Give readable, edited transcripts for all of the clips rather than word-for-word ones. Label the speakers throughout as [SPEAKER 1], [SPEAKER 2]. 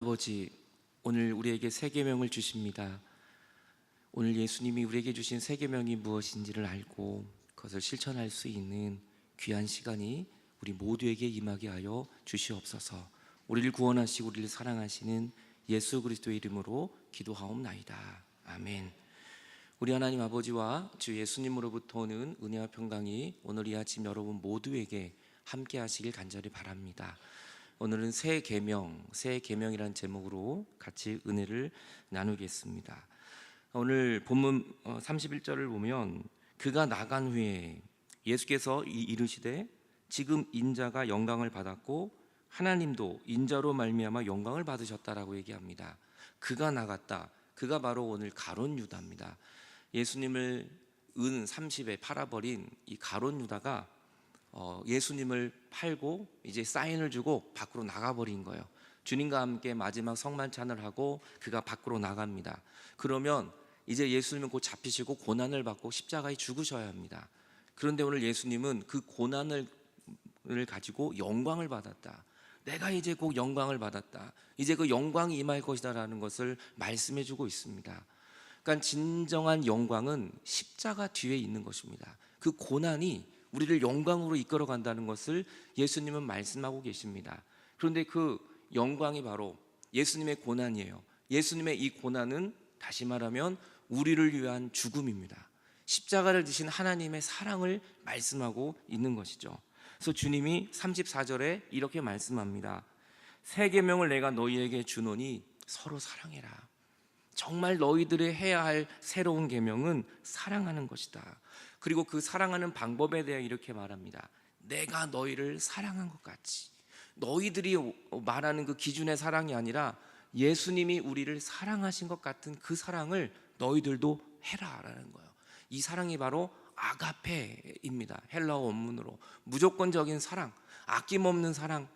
[SPEAKER 1] 아버지, 오늘 우리에게 새 계명을 주십니다. 오늘 예수님이 우리에게 주신 새 계명이 무엇인지를 알고 그것을 실천할 수 있는 귀한 시간이 우리 모두에게 임하게 하여 주시옵소서. 우리를 구원하시고 우리를 사랑하시는 예수 그리스도의 이름으로 기도하옵나이다. 아멘. 우리 하나님 아버지와 주 예수님으로부터 오는 은혜와 평강이 오늘 이 아침 여러분 모두에게 함께 하시길 간절히 바랍니다. 오늘은 새 계명이라는 제목으로 같이 은혜를 나누겠습니다. 오늘 본문 31절을 보면 그가 나간 후에 예수께서 이르시되 지금 인자가 영광을 받았고 하나님도 인자로 말미암아 영광을 받으셨다라고 얘기합니다. 그가 나갔다. 그가 바로 오늘 가룟 유다입니다. 예수님을 은 30에 팔아버린 이 가룟 유다가 예수님을 팔고 이제 사인을 주고 밖으로 나가버린 거예요. 주님과 함께 마지막 성만찬을 하고 그가 밖으로 나갑니다. 그러면 이제 예수님은 곧 잡히시고 고난을 받고 십자가에 죽으셔야 합니다. 그런데 오늘 예수님은 그 고난을 가지고 영광을 받았다. 내가 이제 곧 영광을 받았다. 이제 그 영광이 임할 것이다라는 것을 말씀해 주고 있습니다. 그러니까 진정한 영광은 십자가 뒤에 있는 것입니다. 그 고난이 우리를 영광으로 이끌어 간다는 것을 예수님은 말씀하고 계십니다. 그런데 그 영광이 바로 예수님의 고난이에요. 예수님의 이 고난은 다시 말하면 우리를 위한 죽음입니다. 십자가를 지신 하나님의 사랑을 말씀하고 있는 것이죠. 그래서 주님이 34절에 이렇게 말씀합니다. 새 계명을 내가 너희에게 주노니 서로 사랑해라. 정말 너희들이 해야 할 새로운 계명은 사랑하는 것이다. 그리고 그 사랑하는 방법에 대해 이렇게 말합니다. 내가 너희를 사랑한 것 같이. 너희들이 말하는 그 기준의 사랑이 아니라 예수님이 우리를 사랑하신 것 같은 그 사랑을 너희들도 해라라는 거예요. 이 사랑이 바로 아가페입니다. 헬라어 원문으로 무조건적인 사랑, 아낌없는 사랑.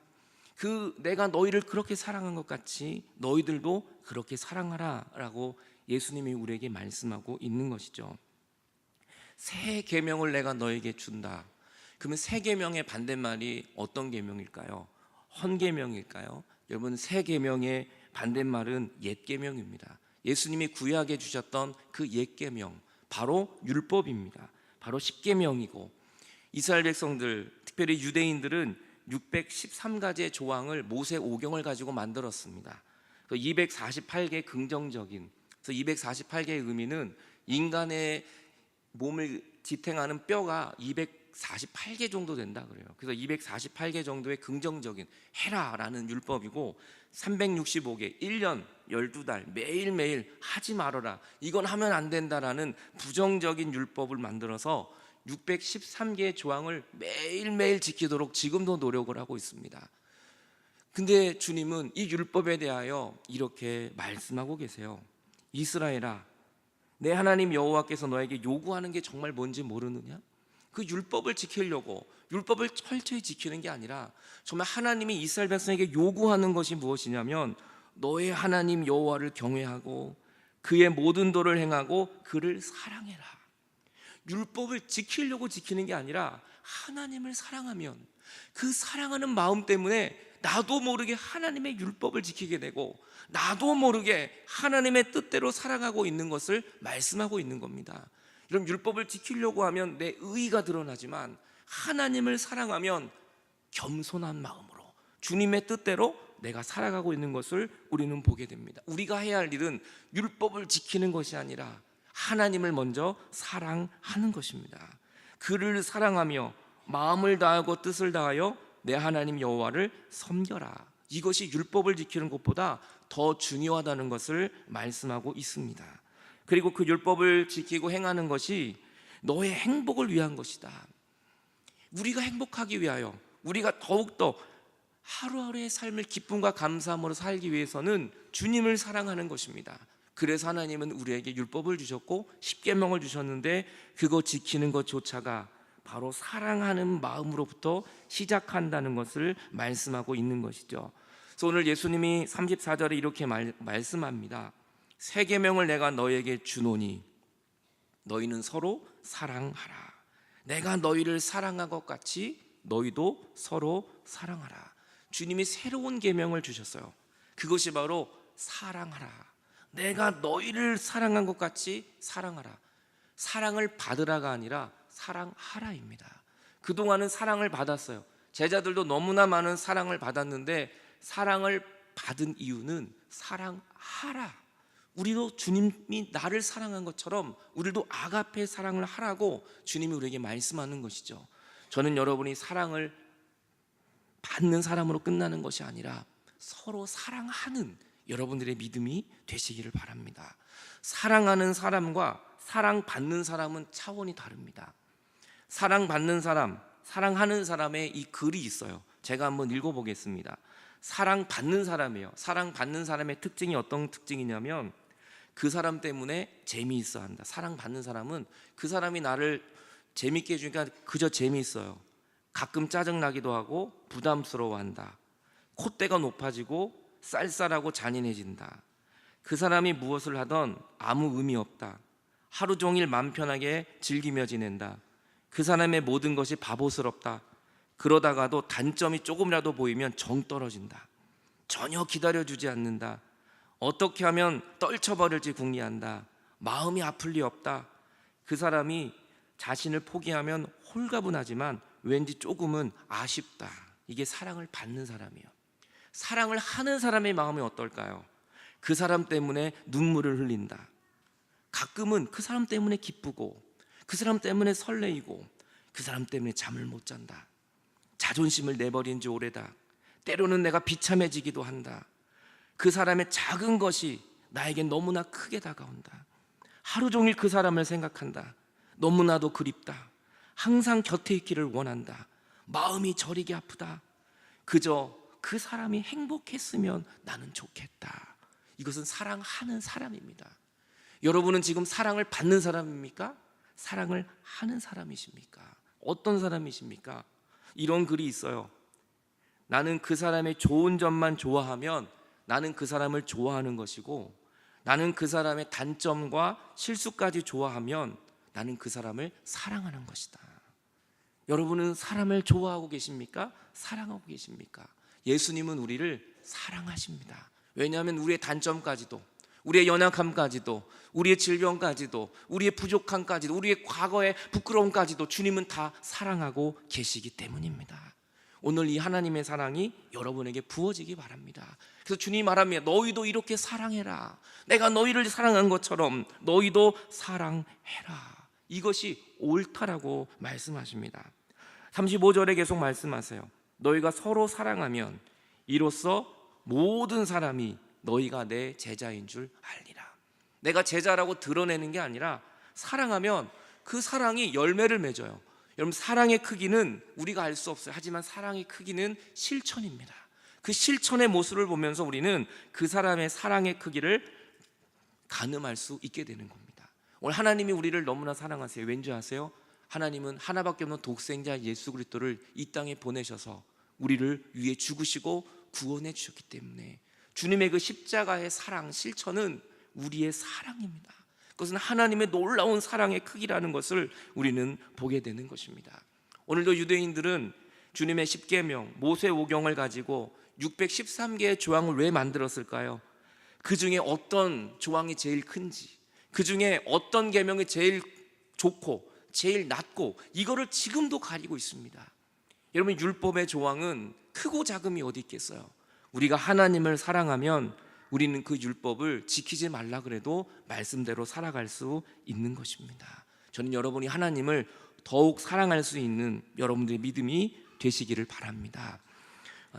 [SPEAKER 1] 그 내가 너희를 그렇게 사랑한 것 같이 너희들도 그렇게 사랑하라라고 예수님이 우리에게 말씀하고 있는 것이죠. 새 계명을 내가 너에게 준다. 그러면 새 계명의 반대말이 어떤 계명일까요? 헌 계명일까요? 여러분, 새 계명의 반대말은 옛 계명입니다. 예수님이 구약에 주셨던 그 옛 계명, 바로 율법입니다. 바로 십계명이고, 이스라엘 백성들, 특별히 유대인들은 613가지의 조항을 모세 오경을 가지고 만들었습니다. 248개 긍정적인, 그래서 248개의 의미는 인간의 몸을 지탱하는 뼈가 248개 정도 된다 그래요. 그래서 248개 정도의 긍정적인 해라라는 율법이고, 365개 1년 12달 매일매일 하지 말아라, 이건 하면 안 된다라는 부정적인 율법을 만들어서 613개의 조항을 매일매일 지키도록 지금도 노력을 하고 있습니다. 근데 주님은 이 율법에 대하여 이렇게 말씀하고 계세요. 이스라엘아, 내 하나님 여호와께서 너에게 요구하는 게 정말 뭔지 모르느냐? 그 율법을 지키려고, 율법을 철저히 지키는 게 아니라 정말 하나님이 이스라엘 백성에게 요구하는 것이 무엇이냐면 너의 하나님 여호와를 경외하고 그의 모든 도를 행하고 그를 사랑해라. 율법을 지키려고 지키는 게 아니라 하나님을 사랑하면 그 사랑하는 마음 때문에 나도 모르게 하나님의 율법을 지키게 되고 나도 모르게 하나님의 뜻대로 살아가고 있는 것을 말씀하고 있는 겁니다. 이런 율법을 지키려고 하면 내 의의가 드러나지만 하나님을 사랑하면 겸손한 마음으로 주님의 뜻대로 내가 살아가고 있는 것을 우리는 보게 됩니다. 우리가 해야 할 일은 율법을 지키는 것이 아니라 하나님을 먼저 사랑하는 것입니다. 그를 사랑하며 마음을 다하고 뜻을 다하여 내 하나님 여호와를 섬겨라. 이것이 율법을 지키는 것보다 더 중요하다는 것을 말씀하고 있습니다. 그리고 그 율법을 지키고 행하는 것이 너의 행복을 위한 것이다. 우리가 행복하기 위하여, 우리가 더욱더 하루하루의 삶을 기쁨과 감사함으로 살기 위해서는 주님을 사랑하는 것입니다. 그래서 하나님은 우리에게 율법을 주셨고 십계명을 주셨는데 그거 지키는 것조차가 바로 사랑하는 마음으로부터 시작한다는 것을 말씀하고 있는 것이죠. 그래서 오늘 예수님이 34절에 이렇게 말씀합니다. 새 계명을 내가 너에게 주노니 너희는 서로 사랑하라. 내가 너희를 사랑한 것 같이 너희도 서로 사랑하라. 주님이 새로운 계명을 주셨어요. 그것이 바로 사랑하라. 내가 너희를 사랑한 것 같이 사랑하라. 사랑을 받으라가 아니라 사랑하라입니다. 그동안은 사랑을 받았어요. 제자들도 너무나 많은 사랑을 받았는데 사랑을 받은 이유는 사랑하라. 우리도 주님이 나를 사랑한 것처럼 우리도 아가페 사랑을 하라고 주님이 우리에게 말씀하는 것이죠. 저는 여러분이 사랑을 받는 사람으로 끝나는 것이 아니라 서로 사랑하는 여러분들의 믿음이 되시기를 바랍니다. 사랑하는 사람과 사랑받는 사람은 차원이 다릅니다. 사랑받는 사람, 사랑하는 사람의 이 글이 있어요. 제가 한번 읽어보겠습니다. 사랑받는 사람이에요. 사랑받는 사람의 특징이 어떤 특징이냐면 그 사람 때문에 재미있어 한다. 사랑받는 사람은 그 사람이 나를 재밌게 해주니까 그저 재미있어요. 가끔 짜증나기도 하고 부담스러워한다. 콧대가 높아지고 쌀쌀하고 잔인해진다. 그 사람이 무엇을 하던 아무 의미 없다. 하루 종일 맘 편하게 즐기며 지낸다. 그 사람의 모든 것이 바보스럽다. 그러다가도 단점이 조금이라도 보이면 정 떨어진다. 전혀 기다려주지 않는다. 어떻게 하면 떨쳐버릴지 궁리한다. 마음이 아플 리 없다. 그 사람이 자신을 포기하면 홀가분하지만 왠지 조금은 아쉽다. 이게 사랑을 받는 사람이에요. 사랑을 하는 사람의 마음이 어떨까요? 그 사람 때문에 눈물을 흘린다. 가끔은 그 사람 때문에 기쁘고 그 사람 때문에 설레이고 그 사람 때문에 잠을 못 잔다. 자존심을 내버린 지 오래다. 때로는 내가 비참해지기도 한다. 그 사람의 작은 것이 나에겐 너무나 크게 다가온다. 하루 종일 그 사람을 생각한다. 너무나도 그립다. 항상 곁에 있기를 원한다. 마음이 저리게 아프다. 그저 그 사람이 행복했으면 나는 좋겠다. 이것은 사랑하는 사람입니다. 여러분은 지금 사랑을 받는 사람입니까? 사랑을 하는 사람이십니까? 어떤 사람이십니까? 이런 글이 있어요. 나는 그 사람의 좋은 점만 좋아하면 나는 그 사람을 좋아하는 것이고, 나는 그 사람의 단점과 실수까지 좋아하면 나는 그 사람을 사랑하는 것이다. 여러분은 사람을 좋아하고 계십니까? 사랑하고 계십니까? 예수님은 우리를 사랑하십니다. 왜냐하면 우리의 단점까지도, 우리의 연약함까지도, 우리의 질병까지도, 우리의 부족함까지도, 우리의 과거의 부끄러움까지도 주님은 다 사랑하고 계시기 때문입니다. 오늘 이 하나님의 사랑이 여러분에게 부어지기 바랍니다. 그래서 주님이 말합니다. 너희도 이렇게 사랑해라. 내가 너희를 사랑한 것처럼 너희도 사랑해라. 이것이 옳다라고 말씀하십니다. 35절에 계속 말씀하세요. 너희가 서로 사랑하면 이로써 모든 사람이 너희가 내 제자인 줄 알리라. 내가 제자라고 드러내는 게 아니라 사랑하면 그 사랑이 열매를 맺어요. 여러분, 사랑의 크기는 우리가 알 수 없어요. 하지만 사랑의 크기는 실천입니다. 그 실천의 모습을 보면서 우리는 그 사람의 사랑의 크기를 가늠할 수 있게 되는 겁니다. 오늘 하나님이 우리를 너무나 사랑하세요. 왠지 아세요? 하나님은 하나밖에 없는 독생자 예수 그리스도를 이 땅에 보내셔서 우리를 위해 죽으시고 구원해 주셨기 때문에 주님의 그 십자가의 사랑 실천은 우리의 사랑입니다. 그것은 하나님의 놀라운 사랑의 크기라는 것을 우리는 보게 되는 것입니다. 오늘도 유대인들은 주님의 십계명, 모세오경을 가지고 613개의 조항을 왜 만들었을까요? 그 중에 어떤 조항이 제일 큰지, 그 중에 어떤 계명이 제일 좋고 제일 낮고, 이거를 지금도 가리고 있습니다. 여러분, 율법의 조항은 크고 작음이 어디 있겠어요? 우리가 하나님을 사랑하면 우리는 그 율법을 지키지 말라 그래도 말씀대로 살아갈 수 있는 것입니다. 저는 여러분이 하나님을 더욱 사랑할 수 있는 여러분들의 믿음이 되시기를 바랍니다.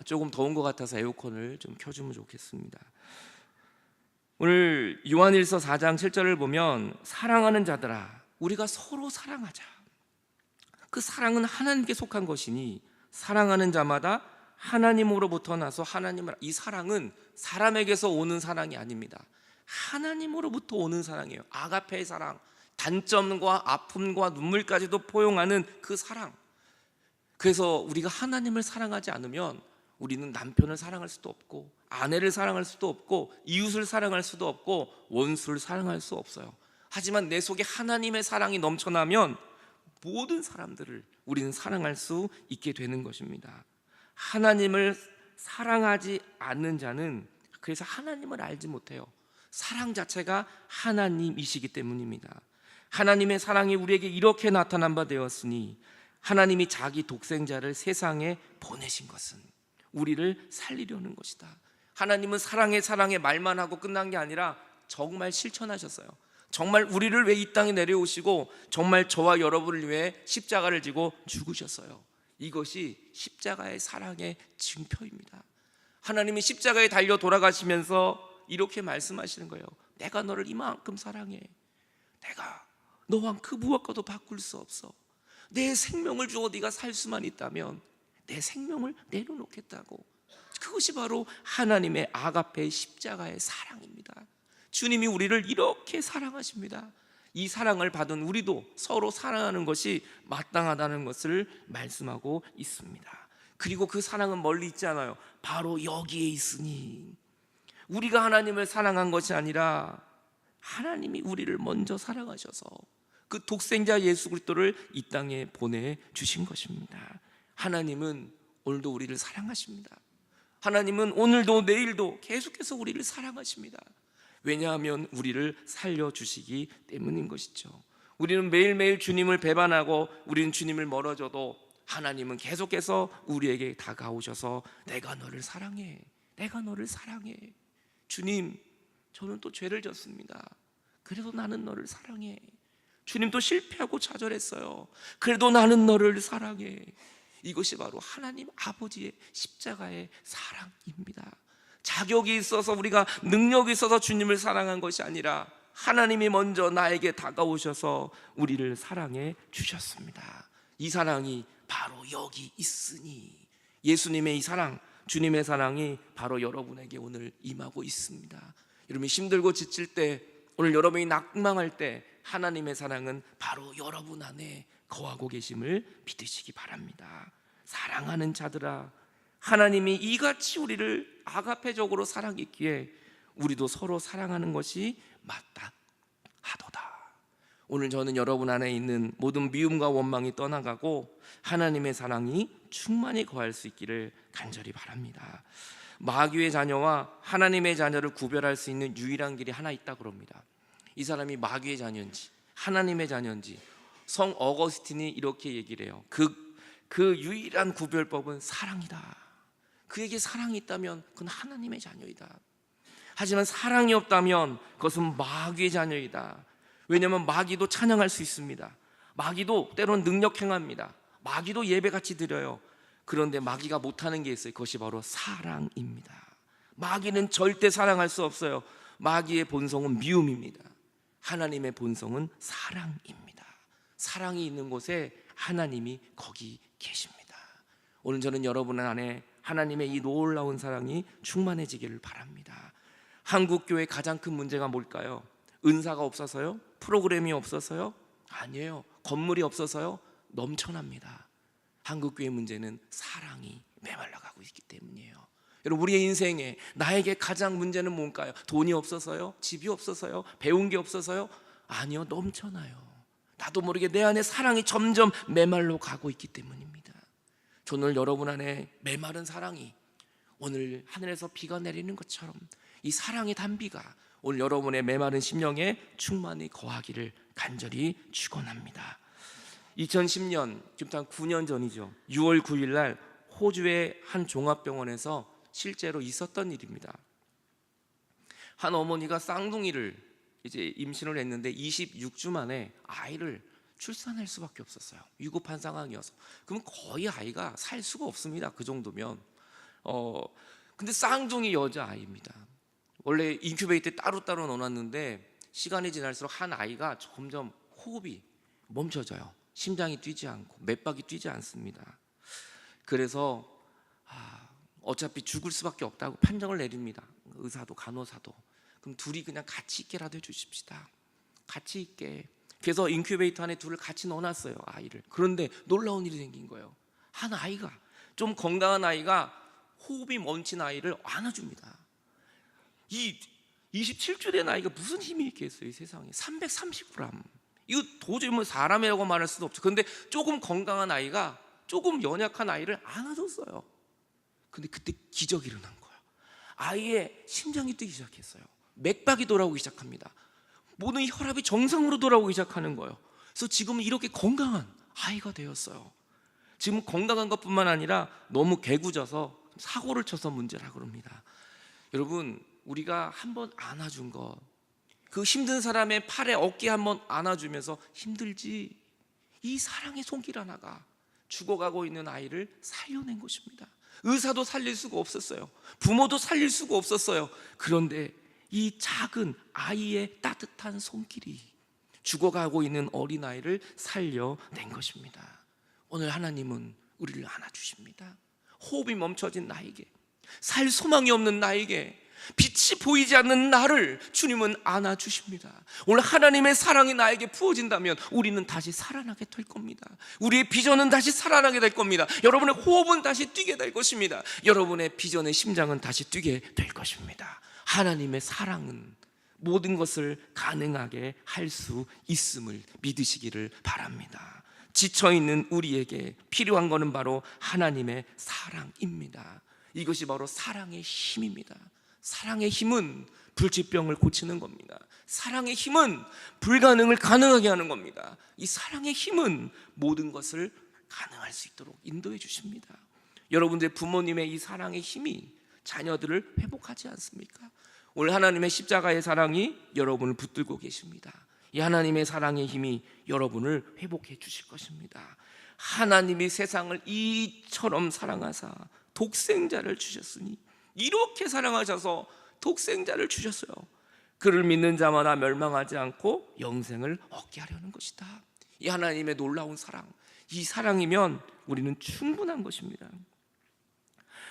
[SPEAKER 1] 조금 더운 것 같아서 에어컨을 좀 켜주면 좋겠습니다. 오늘 요한일서 4장 7절을 보면 사랑하는 자들아, 우리가 서로 사랑하자. 그 사랑은 하나님께 속한 것이니 사랑하는 자마다 하나님으로부터 나서 하나님을, 이 사랑은 사람에게서 오는 사랑이 아닙니다. 하나님으로부터 오는 사랑이에요. 아가페의 사랑, 단점과 아픔과 눈물까지도 포용하는 그 사랑. 그래서 우리가 하나님을 사랑하지 않으면 우리는 남편을 사랑할 수도 없고, 아내를 사랑할 수도 없고, 이웃을 사랑할 수도 없고, 원수를 사랑할 수 없어요. 하지만 내 속에 하나님의 사랑이 넘쳐나면 모든 사람들을 우리는 사랑할 수 있게 되는 것입니다. 하나님을 사랑하지 않는 자는 그래서 하나님을 알지 못해요. 사랑 자체가 하나님이시기 때문입니다. 하나님의 사랑이 우리에게 이렇게 나타난 바 되었으니 하나님이 자기 독생자를 세상에 보내신 것은 우리를 살리려는 것이다. 하나님은 사랑해 사랑해 말만 하고 끝난 게 아니라 정말 실천하셨어요. 정말 우리를 위해 이 땅에 내려오시고 정말 저와 여러분을 위해 십자가를 지고 죽으셨어요. 이것이 십자가의 사랑의 증표입니다. 하나님이 십자가에 달려 돌아가시면서 이렇게 말씀하시는 거예요. 내가 너를 이만큼 사랑해. 내가 너와 그 무엇과도 바꿀 수 없어. 내 생명을 주어 네가 살 수만 있다면 내 생명을 내려놓겠다고. 그것이 바로 하나님의 아가페 십자가의 사랑입니다. 주님이 우리를 이렇게 사랑하십니다. 이 사랑을 받은 우리도 서로 사랑하는 것이 마땅하다는 것을 말씀하고 있습니다. 그리고 그 사랑은 멀리 있지 않아요. 바로 여기에 있으니 우리가 하나님을 사랑한 것이 아니라 하나님이 우리를 먼저 사랑하셔서 그 독생자 예수 그리스도를 이 땅에 보내주신 것입니다. 하나님은 오늘도 우리를 사랑하십니다. 하나님은 오늘도 내일도 계속해서 우리를 사랑하십니다. 왜냐하면 우리를 살려주시기 때문인 것이죠. 우리는 매일매일 주님을 배반하고 우리는 주님을 멀어져도 하나님은 계속해서 우리에게 다가오셔서 내가 너를 사랑해, 내가 너를 사랑해. 주님, 저는 또 죄를 졌습니다. 그래도 나는 너를 사랑해. 주님도 실패하고 좌절했어요. 그래도 나는 너를 사랑해. 이것이 바로 하나님 아버지의 십자가의 사랑입니다. 자격이 있어서 우리가 능력이 있어서 주님을 사랑한 것이 아니라 하나님이 먼저 나에게 다가오셔서 우리를 사랑해 주셨습니다. 이 사랑이 바로 여기 있으니 예수님의 이 사랑, 주님의 사랑이 바로 여러분에게 오늘 임하고 있습니다. 여러분이 힘들고 지칠 때, 오늘 여러분이 낙망할 때 하나님의 사랑은 바로 여러분 안에 거하고 계심을 믿으시기 바랍니다. 사랑하는 자들아, 하나님이 이같이 우리를 아가페적으로 사랑했기에 우리도 서로 사랑하는 것이 마땅하도다. 오늘 저는 여러분 안에 있는 모든 미움과 원망이 떠나가고 하나님의 사랑이 충만히 거할 수 있기를 간절히 바랍니다. 마귀의 자녀와 하나님의 자녀를 구별할 수 있는 유일한 길이 하나 있다고 그럽니다. 이 사람이 마귀의 자녀인지 하나님의 자녀인지 성 어거스틴이 이렇게 얘기를 해요. 그 유일한 구별법은 사랑이다. 그에게 사랑이 있다면 그건 하나님의 자녀이다. 하지만 사랑이 없다면 그것은 마귀의 자녀이다. 왜냐하면 마귀도 찬양할 수 있습니다. 마귀도 때로는 능력 행합니다. 마귀도 예배같이 드려요. 그런데 마귀가 못하는 게 있어요. 그것이 바로 사랑입니다. 마귀는 절대 사랑할 수 없어요. 마귀의 본성은 미움입니다. 하나님의 본성은 사랑입니다. 사랑이 있는 곳에 하나님이 거기 계십니다. 오늘 저는 여러분 안에 하나님의 이 놀라운 사랑이 충만해지기를 바랍니다. 한국 교회의 가장 큰 문제가 뭘까요? 은사가 없어서요? 프로그램이 없어서요? 아니에요. 건물이 없어서요? 넘쳐납니다. 한국 교회의 문제는 사랑이 메말라가고 있기 때문이에요. 여러분, 우리의 인생에 나에게 가장 문제는 뭔가요? 돈이 없어서요? 집이 없어서요? 배운 게 없어서요? 아니요, 넘쳐나요. 나도 모르게 내 안에 사랑이 점점 메말라 가고 있기 때문입니다. 오늘 여러분 안에 메마른 사랑이 오늘 하늘에서 비가 내리는 것처럼 이 사랑의 단비가 오늘 여러분의 메마른 심령에 충만히 거하기를 간절히 축원합니다. 2010년, 지금 한 9년 전이죠. 6월 9일 날 호주의 한 종합병원에서 실제로 있었던 일입니다. 한 어머니가 쌍둥이를 이제 임신을 했는데 26주 만에 아이를 출산할 수밖에 없었어요. 위급한 상황이어서. 그럼 거의 아이가 살 수가 없습니다. 그 정도면. 근데 쌍둥이 여자아이입니다. 원래 인큐베이터에 따로따로 넣어놨는데 시간이 지날수록 한 아이가 점점 호흡이 멈춰져요. 심장이 뛰지 않고 맥박이 뛰지 않습니다. 그래서 어차피 죽을 수밖에 없다고 판정을 내립니다. 의사도 간호사도. 그럼 둘이 그냥 같이 있게라도 해주십시다. 같이 있게. 그래서 인큐베이터 안에 둘을 같이 넣어놨어요, 아이를. 그런데 놀라운 일이 생긴 거예요. 한 아이가, 좀 건강한 아이가 호흡이 멈춘 아이를 안아줍니다. 이 27주 된 아이가 무슨 힘이 있겠어요, 이 세상에. 330g. 이거 도저히 뭐 사람이라고 말할 수도 없죠. 그런데 조금 건강한 아이가, 조금 연약한 아이를 안아줬어요. 근데 그때 기적이 일어난 거야. 아이의 심장이 뛰기 시작했어요. 맥박이 돌아오기 시작합니다. 모든 혈압이 정상으로 돌아오기 시작하는 거예요. 그래서 지금은 이렇게 건강한 아이가 되었어요. 지금 건강한 것뿐만 아니라 너무 개구져서 사고를 쳐서 문제라 그럽니다. 여러분, 우리가 한번 안아준 거, 그 힘든 사람의 팔에 어깨 한번 안아주면서 힘들지, 이 사랑의 손길 하나가 죽어가고 있는 아이를 살려낸 것입니다. 의사도 살릴 수가 없었어요. 부모도 살릴 수가 없었어요. 그런데 이 작은 아이의 따뜻한 손길이 죽어가고 있는 어린아이를 살려낸 것입니다. 오늘 하나님은 우리를 안아주십니다. 호흡이 멈춰진 나에게, 살 소망이 없는 나에게, 빛이 보이지 않는 나를 주님은 안아주십니다. 오늘 하나님의 사랑이 나에게 부어진다면 우리는 다시 살아나게 될 겁니다. 우리의 비전은 다시 살아나게 될 겁니다. 여러분의 호흡은 다시 뛰게 될 것입니다. 여러분의 비전의 심장은 다시 뛰게 될 것입니다. 하나님의 사랑은 모든 것을 가능하게 할 수 있음을 믿으시기를 바랍니다. 지쳐있는 우리에게 필요한 것은 바로 하나님의 사랑입니다. 이것이 바로 사랑의 힘입니다. 사랑의 힘은 불치병을 고치는 겁니다. 사랑의 힘은 불가능을 가능하게 하는 겁니다. 이 사랑의 힘은 모든 것을 가능할 수 있도록 인도해 주십니다. 여러분들의 부모님의 이 사랑의 힘이 자녀들을 회복하지 않습니까? 오늘 하나님의 십자가의 사랑이 여러분을 붙들고 계십니다. 이 하나님의 사랑의 힘이 여러분을 회복해 주실 것입니다. 하나님이 세상을 이처럼 사랑하사 독생자를 주셨으니, 이렇게 사랑하셔서 독생자를 주셨어요. 그를 믿는 자마다 멸망하지 않고 영생을 얻게 하려는 것이다. 이 하나님의 놀라운 사랑, 이 사랑이면 우리는 충분한 것입니다.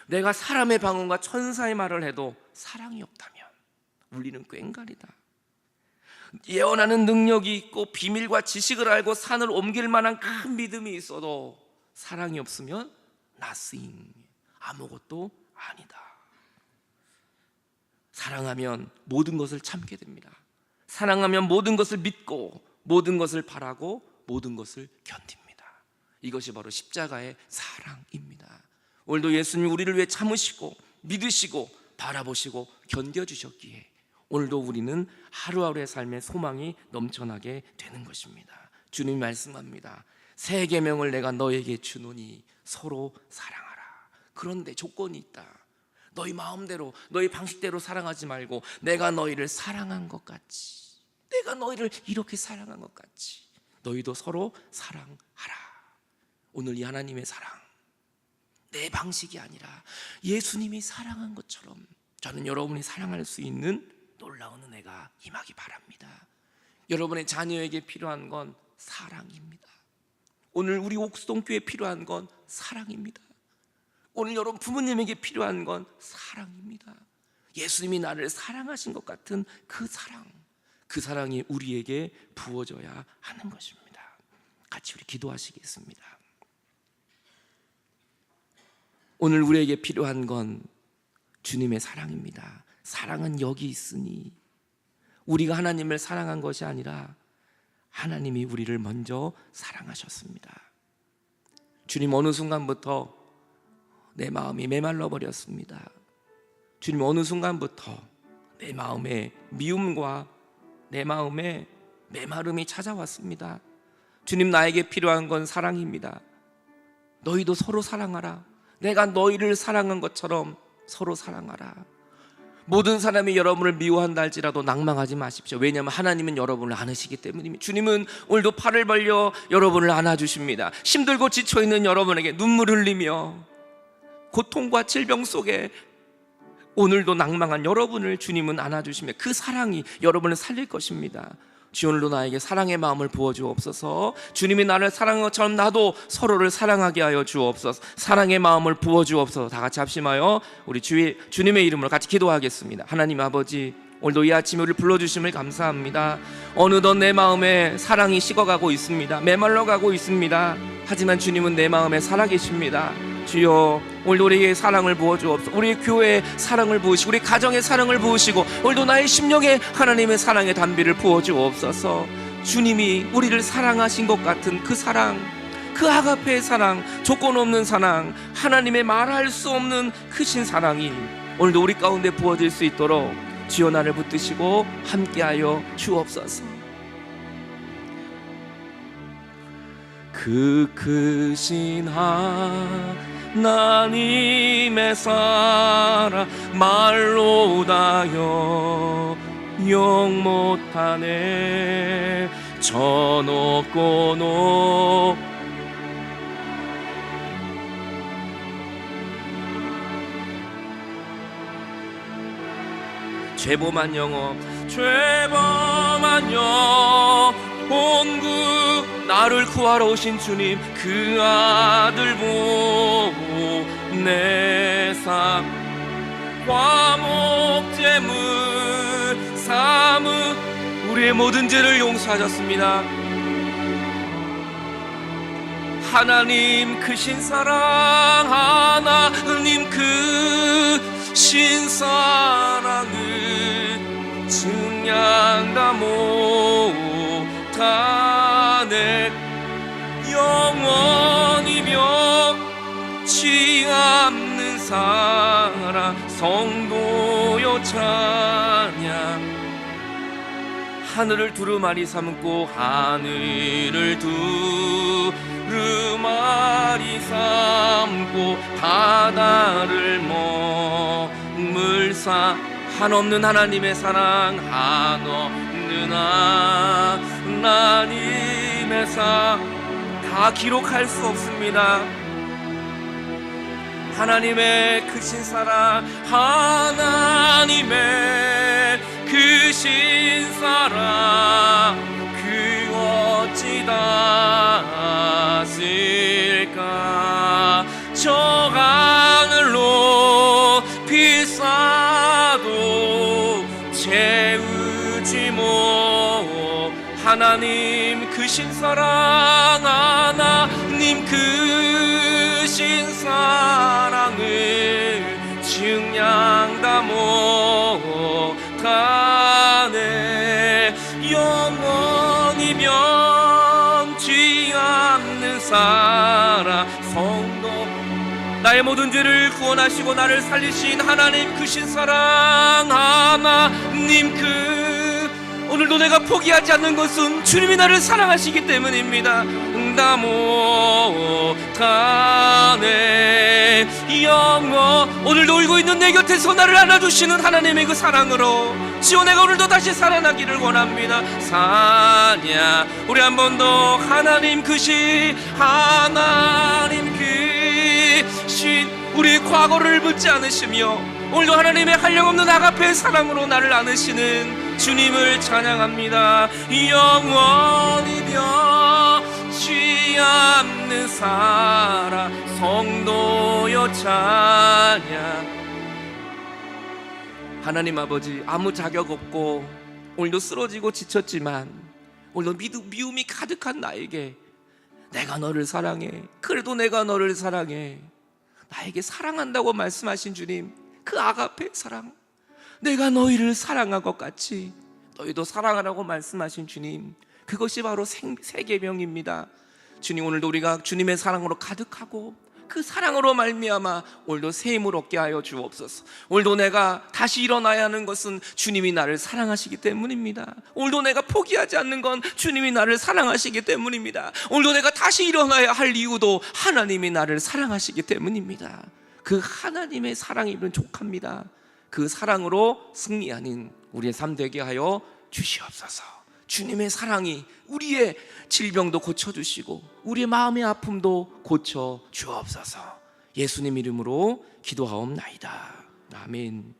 [SPEAKER 1] 내가 사람의 방언과 천사의 말을 해도 사랑이 없다면 우리는 꽹과리다. 예언하는 능력이 있고 비밀과 지식을 알고 산을 옮길 만한 큰 믿음이 있어도 사랑이 없으면 nothing, 아무것도 아니다. 사랑하면 모든 것을 참게 됩니다. 사랑하면 모든 것을 믿고 모든 것을 바라고 모든 것을 견딥니다. 이것이 바로 십자가의 사랑입니다. 오늘도 예수님 우리를 위해 참으시고 믿으시고 바라보시고 견뎌주셨기에 오늘도 우리는 하루하루의 삶의 소망이 넘쳐나게 되는 것입니다. 주님이 말씀합니다. 새 계명을 내가 너에게 주노니 서로 사랑하라. 그런데 조건이 있다. 너희 마음대로 너희 방식대로 사랑하지 말고 내가 너희를 사랑한 것 같이, 내가 너희를 이렇게 사랑한 것 같이 너희도 서로 사랑하라. 오늘 이 하나님의 사랑, 내 방식이 아니라 예수님이 사랑한 것처럼 저는 여러분이 사랑할 수 있는 놀라운 은혜가 임하기 바랍니다. 여러분의 자녀에게 필요한 건 사랑입니다. 오늘 우리 옥수동교회에 필요한 건 사랑입니다. 오늘 여러분 부모님에게 필요한 건 사랑입니다. 예수님이 나를 사랑하신 것 같은 그 사랑, 그 사랑이 우리에게 부어져야 하는 것입니다. 같이 우리 기도하시겠습니다. 오늘 우리에게 필요한 건 주님의 사랑입니다. 사랑은 여기 있으니, 우리가 하나님을 사랑한 것이 아니라 하나님이 우리를 먼저 사랑하셨습니다. 주님, 어느 순간부터 내 마음이 메말라 버렸습니다. 주님, 어느 순간부터 내 마음에 미움과 내 마음에 메마름이 찾아왔습니다. 주님, 나에게 필요한 건 사랑입니다. 너희도 서로 사랑하라. 내가 너희를 사랑한 것처럼 서로 사랑하라. 모든 사람이 여러분을 미워한다 할지라도 낭망하지 마십시오. 왜냐하면 하나님은 여러분을 안으시기 때문입니다. 주님은 오늘도 팔을 벌려 여러분을 안아주십니다. 힘들고 지쳐있는 여러분에게 눈물 흘리며 고통과 질병 속에 오늘도 낭망한 여러분을 주님은 안아주시며 그 사랑이 여러분을 살릴 것입니다. 주, 오늘도 나에게 사랑의 마음을 부어주옵소서. 주님이 나를 사랑한 것처럼 나도 서로를 사랑하게 하여 주옵소서. 사랑의 마음을 부어주옵소서. 다 같이 합심하여 우리 주님의 이름으로 같이 기도하겠습니다. 하나님 아버지, 오늘도 이 아침에 우리를 불러주심을 감사합니다. 어느덧 내 마음에 사랑이 식어가고 있습니다. 메말라가고 있습니다. 하지만 주님은 내 마음에 살아계십니다. 주여, 오늘도 우리에게 사랑을 부어주옵소서. 우리 교회에 사랑을 부으시고 우리 가정에 사랑을 부으시고 오늘도 나의 심령에 하나님의 사랑의 단비를 부어주옵소서. 주님이 우리를 사랑하신 것 같은 그 사랑, 그 아가페의 사랑, 조건 없는 사랑, 하나님의 말할 수 없는 크신 사랑이 오늘도 우리 가운데 부어질 수 있도록 주여 나를 붙드시고 함께하여 주옵소서. 그 크신 하나님의 사랑 말로 다 영 못하네. 저 높고 죄범한 영혼 온구 나를 구하러 오신 주님, 그 아들 보고 내 삶 화목제물 삼으 우리의 모든 죄를 용서하셨습니다. 하나님 크신 사랑, 하나님 크신 사랑을 증량 다 못하네. 영원히 변치 않는 사랑 성도여 찬양. 하늘을 두루마리 삼고 하늘을 두루마리 삼고 바다를 머물사 한없는 하나님의 사랑, 한없는 하나님의 사랑 다 기록할 수 없습니다. 하나님의 크신 사랑, 하나님의 크신 사랑 그 어찌 닿을까. 저 하늘로 비싸도 채우지 못. 하나님 크신 사랑, 하나님 크신 사랑을 증량 다 못하네. 영원히 변치 않는 사랑 성도, 나의 모든 죄를 구원하시고 나를 살리신 하나님 크신 사랑, 하나님 오늘도 내가 포기하지 않는 것은 주님이 나를 사랑하시기 때문입니다. 다 못하네. 영원 오늘도 울고 있는 내 곁에서 나를 안아주시는 하나님의 그 사랑으로 주여 내가 오늘도 다시 살아나기를 원합니다. 사냐 우리 한 번 더 하나님 크신 우리의 과거를 묻지 않으시며 오늘도 하나님의 한량없는 아가페의 사랑으로 나를 안으시는 주님을 찬양합니다. 영원히 변치 않는 사랑 성도여 찬양. 하나님 아버지, 아무 자격 없고 오늘도 쓰러지고 지쳤지만 오늘도 미움이 가득한 나에게 내가 너를 사랑해, 그래도 내가 너를 사랑해, 나에게 사랑한다고 말씀하신 주님, 그 아가페 사랑, 내가 너희를 사랑한 것 같이 너희도 사랑하라고 말씀하신 주님, 그것이 바로 세계명입니다. 주님, 오늘도 우리가 주님의 사랑으로 가득하고 그 사랑으로 말미암아 오늘도 새 힘을 얻게 하여 주옵소서. 오늘도 내가 다시 일어나야 하는 것은 주님이 나를 사랑하시기 때문입니다. 오늘도 내가 포기하지 않는 건 주님이 나를 사랑하시기 때문입니다. 오늘도 내가 다시 일어나야 할 이유도 하나님이 나를 사랑하시기 때문입니다. 그 하나님의 사랑이 족합니다. 그 사랑으로 승리하는 우리의 삶 되게 하여 주시옵소서. 주님의 사랑이 우리의 질병도 고쳐주시고 우리의 마음의 아픔도 고쳐 주옵소서. 예수님 이름으로 기도하옵나이다. 아멘.